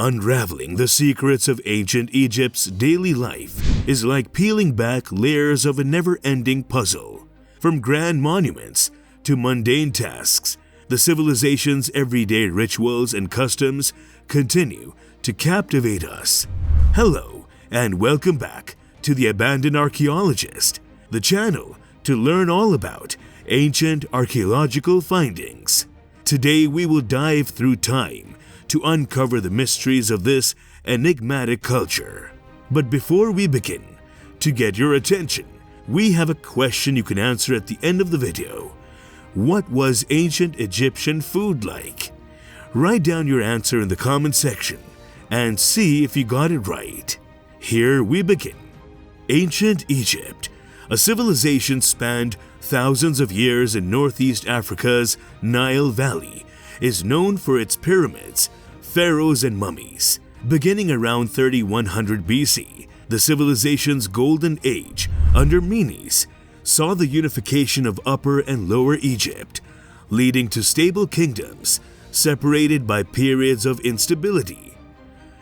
Unraveling the secrets of ancient Egypt's daily life is like peeling back layers of a never-ending puzzle. From grand monuments to mundane tasks, the civilization's everyday rituals and customs continue to captivate us. Hello, and welcome back to The Abandoned Archeologist, the channel to learn all about ancient archaeological findings. Today we will dive through time to uncover the mysteries of this enigmatic culture. But before we begin, to get your attention, we have a question you can answer at the end of the video. What was ancient Egyptian food like? Write down your answer in the comment section and see if you got it right. Here we begin. Ancient Egypt, a civilization spanned thousands of years in northeast Africa's Nile Valley, is known for its pyramids, pharaohs, and mummies. Beginning around 3100 BC, the civilization's golden age under Menes saw the unification of Upper and Lower Egypt, leading to stable kingdoms separated by periods of instability.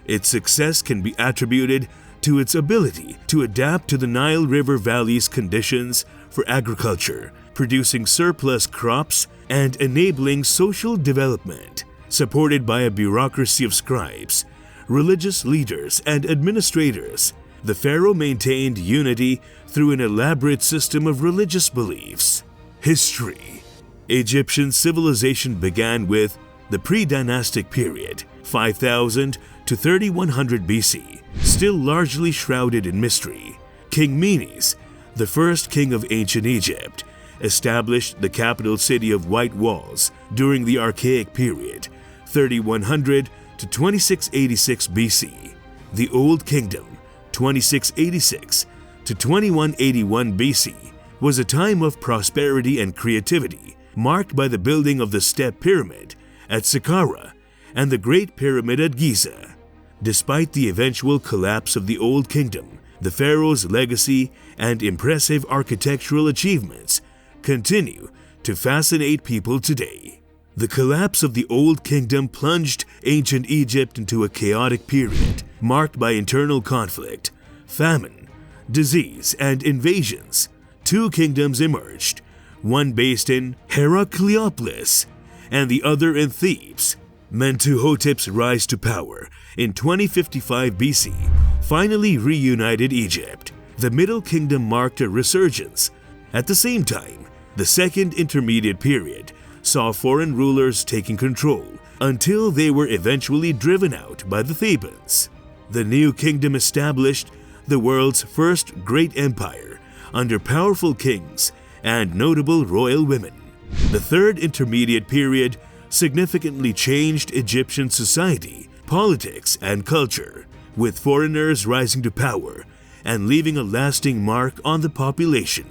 Its success can be attributed to its ability to adapt to the Nile River Valley's conditions for agriculture, producing surplus crops and enabling social development. Supported by a bureaucracy of scribes, religious leaders, and administrators, the pharaoh maintained unity through an elaborate system of religious beliefs. History. Egyptian civilization began with the pre-dynastic period, 5000 to 3100 BC, still largely shrouded in mystery. King Menes, the first king of ancient Egypt, established the capital city of White Walls during the Archaic period, 3100 to 2686 BC. The Old Kingdom, 2686 to 2181 BC, was a time of prosperity and creativity, marked by the building of the Step Pyramid at Saqqara and the Great Pyramid at Giza. Despite the eventual collapse of the Old Kingdom, the pharaoh's legacy and impressive architectural achievements continue to fascinate people today. The collapse of the Old Kingdom plunged ancient Egypt into a chaotic period marked by internal conflict, famine, disease, and invasions. Two kingdoms emerged, one based in Heracleopolis and the other in Thebes. Mentuhotep's rise to power in 2055 BC finally reunited Egypt. The Middle Kingdom marked a resurgence. At the same time, the Second Intermediate Period saw foreign rulers taking control until they were eventually driven out by the Thebans. The new kingdom established the world's first great empire under powerful kings and notable royal women. The Third Intermediate Period significantly changed Egyptian society, politics, and culture, with foreigners rising to power and leaving a lasting mark on the population.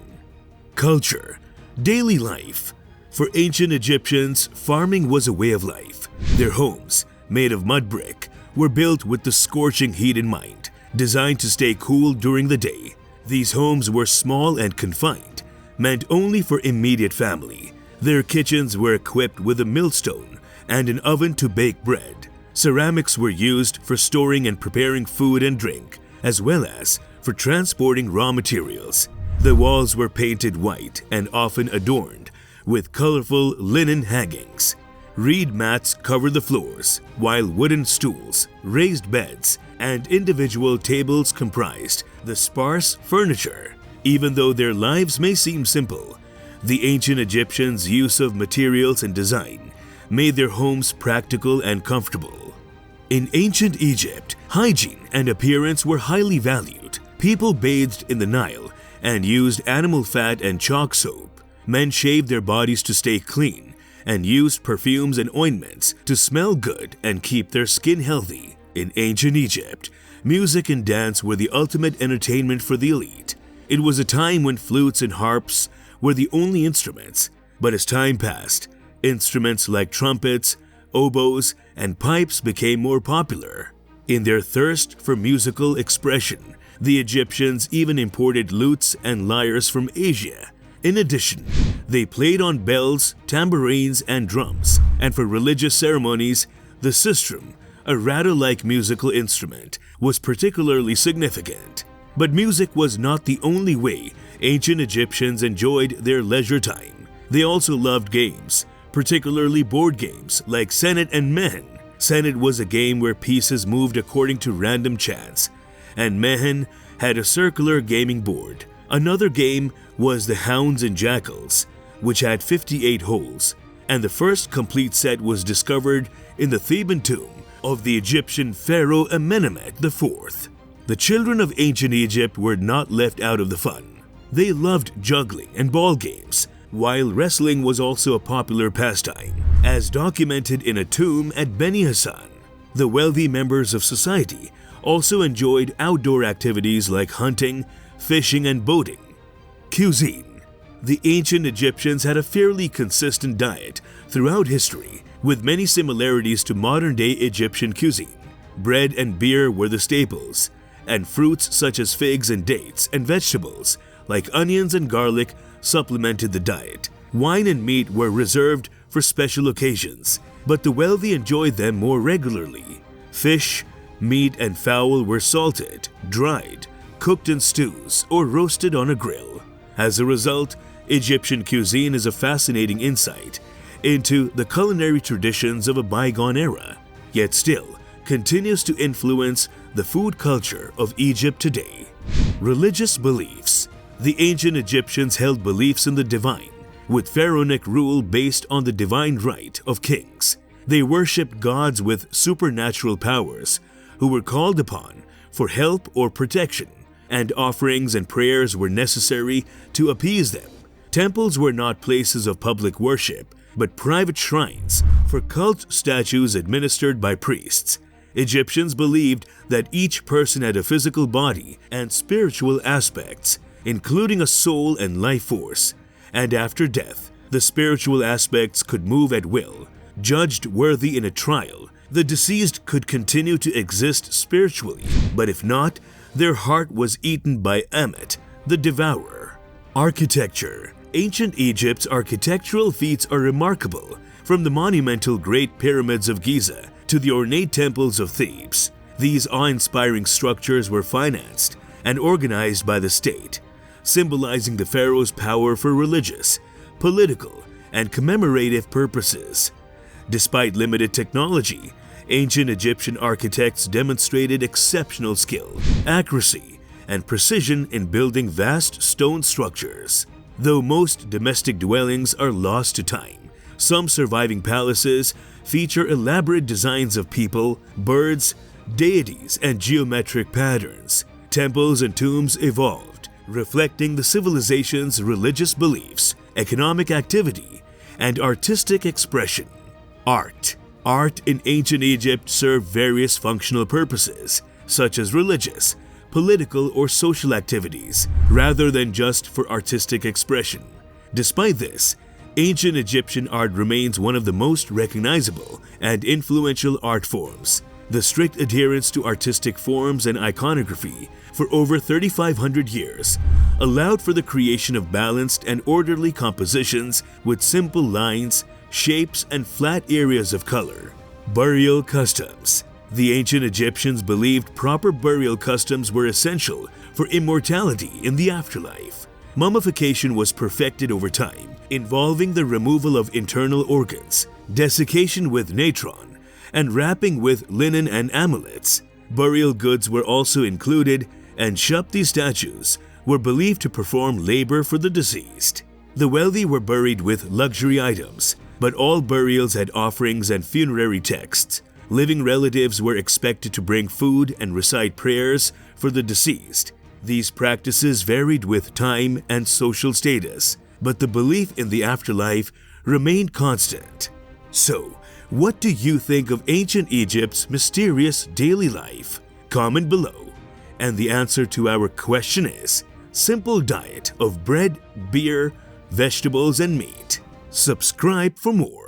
Culture. Daily life. For ancient Egyptians, farming was a way of life. Their homes, made of mud brick, were built with the scorching heat in mind, designed to stay cool during the day. These homes were small and confined, meant only for immediate family. Their kitchens were equipped with a millstone and an oven to bake bread. Ceramics were used for storing and preparing food and drink, as well as for transporting raw materials. The walls were painted white and often adorned with colorful linen hangings. Reed mats covered the floors, while wooden stools, raised beds, and individual tables comprised the sparse furniture. Even though their lives may seem simple, the ancient Egyptians' use of materials and design made their homes practical and comfortable. In ancient Egypt, hygiene and appearance were highly valued. People bathed in the Nile and used animal fat and chalk soap. Men shaved their bodies to stay clean and used perfumes and ointments to smell good and keep their skin healthy. In ancient Egypt, music and dance were the ultimate entertainment for the elite. It was a time when flutes and harps were the only instruments, but as time passed, instruments like trumpets, oboes, and pipes became more popular. In their thirst for musical expression, the Egyptians even imported lutes and lyres from Asia. In addition, they played on bells, tambourines, and drums, and for religious ceremonies, the sistrum, a rattle-like musical instrument, was particularly significant. But music was not the only way ancient Egyptians enjoyed their leisure time. They also loved games, particularly board games like Senet and Mehen. Senet was a game where pieces moved according to random chance, and Mehen had a circular gaming board. Another game was the Hounds and Jackals, which had 58 holes, and the first complete set was discovered in the Theban tomb of the Egyptian pharaoh Amenemhet IV. The children of ancient Egypt were not left out of the fun. They loved juggling and ball games, while wrestling was also a popular pastime, as documented in a tomb at Beni Hassan. The wealthy members of society also enjoyed outdoor activities like hunting, fishing, and boating. Cuisine. The ancient Egyptians had a fairly consistent diet throughout history, with many similarities to modern-day Egyptian cuisine. Bread and beer were the staples, and fruits such as figs and dates, and vegetables like onions and garlic supplemented the diet. Wine and meat were reserved for special occasions, but the wealthy enjoyed them more regularly. Fish, meat, and fowl were salted, dried, cooked in stews, or roasted on a grill. As a result, Egyptian cuisine is a fascinating insight into the culinary traditions of a bygone era, yet still continues to influence the food culture of Egypt today. Religious beliefs. The ancient Egyptians held beliefs in the divine, with pharaonic rule based on the divine right of kings. They worshipped gods with supernatural powers who were called upon for help or protection, and offerings and prayers were necessary to appease them. Temples were not places of public worship, but private shrines for cult statues administered by priests. Egyptians believed that each person had a physical body and spiritual aspects, including a soul and life force, and after death, the spiritual aspects could move at will. Judged worthy in a trial, the deceased could continue to exist spiritually, but if not, their heart was eaten by Amet, the devourer. Architecture. Ancient Egypt's architectural feats are remarkable, from the monumental Great Pyramids of Giza to the ornate temples of Thebes. These awe-inspiring structures were financed and organized by the state, symbolizing the pharaoh's power for religious, political, and commemorative purposes. Despite limited technology, ancient Egyptian architects demonstrated exceptional skill, accuracy, and precision in building vast stone structures. Though most domestic dwellings are lost to time, some surviving palaces feature elaborate designs of people, birds, deities, and geometric patterns. Temples and tombs evolved, reflecting the civilization's religious beliefs, economic activity, and artistic expression. Art. Art in ancient Egypt served various functional purposes, such as religious, political, or social activities, rather than just for artistic expression. Despite this, ancient Egyptian art remains one of the most recognizable and influential art forms. The strict adherence to artistic forms and iconography for over 3,500 years allowed for the creation of balanced and orderly compositions with simple lines, shapes, and flat areas of color. Burial customs. The ancient Egyptians believed proper burial customs were essential for immortality in the afterlife. Mummification was perfected over time, involving the removal of internal organs, desiccation with natron, and wrapping with linen and amulets. Burial goods were also included, and shabti statues were believed to perform labor for the deceased. The wealthy were buried with luxury items, but all burials had offerings and funerary texts. Living relatives were expected to bring food and recite prayers for the deceased. These practices varied with time and social status, but the belief in the afterlife remained constant. So, what do you think of ancient Egypt's mysterious daily life? Comment below. And the answer to our question is simple diet of bread, beer, vegetables, and meat. Subscribe for more.